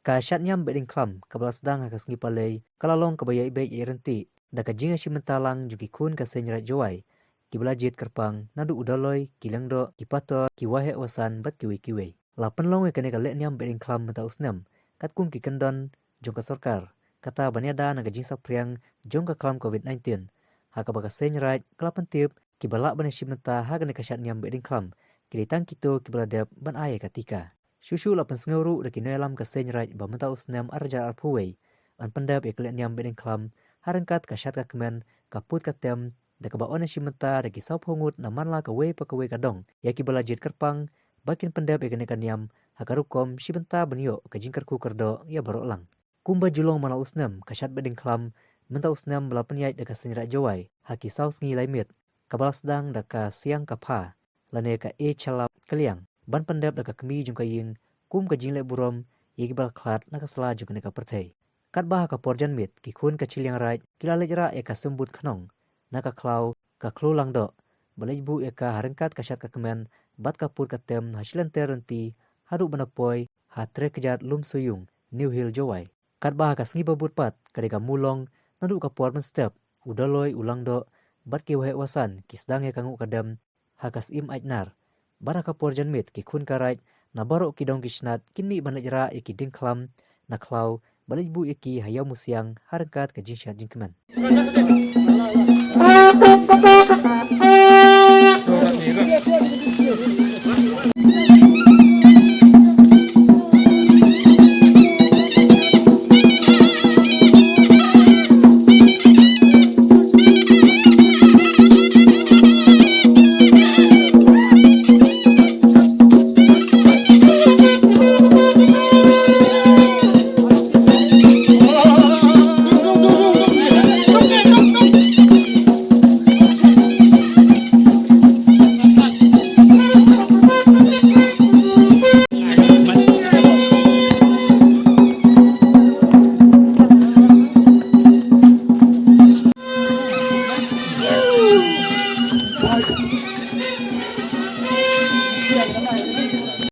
Ka syatnyam beding klam kabala sedang hakas ngipalay kalalong kabaya ibay irenti da kajinga simentalang juki kun kasenyerat jawai kiblajit kerpang nadu udaloy kilangdo kipato kiwahe wasan bat kiwi la penlong kane kalek nyam beding klam mata usnam kat kun ki kendon jongka sarkar kata banyada na kajing sapriang jongka klam covid-19 haka baka senyerat kelapan tip kibalak bane simenta hagane kasyatnyam beding klam kilitang kito kibladep ban aye katika Shushu lapan senguru da kinelam ka senyerat ba menta usnam arjar arpuway an pendap ya kelek nyam beding klam harangkat ka syat ka kemen kaput ka tem da ka baone simenta da ki saup hongut na manla ka we pa ka we kadong ya ki balajit kerpang bakin pendap ya kene nyam hakarukom simenta benyo ka jingkar ku kerdo ya barok lang kumba julong mala usnam ka syat beding klam menta usnam belapan yait da ka senyerat jawai haki saus ngi laimit kabala sedang da ka siang ka pha lane ka chalap kaliang ban pendap da ka kemi jungka ying kum ka jingle burom yegi bal khat na ka sala jungka ne ka perthai kat bah ka porjan mit ki khun ka chilyang rai kilale jara e ka sembut khnong na ka klau ka khlu langdo balej bu e ka harangkat ka syat ka kemen bat ka pur ka tem hasilan terenti hadu banapoi hatre kejat lum suyung new hill jawai kat bah ka sngi babut pat kade ka mulong nadu ka por step udaloi ulangdo bat ki wahe wasan ki sedang e kangu kadam hakas im ajnar baraka porjan mit ki khun karai na barok kidong kisnat kini banajra iki dingklam na klau balej bu iki hayaw musyang harangkat ka jingshat jingkeman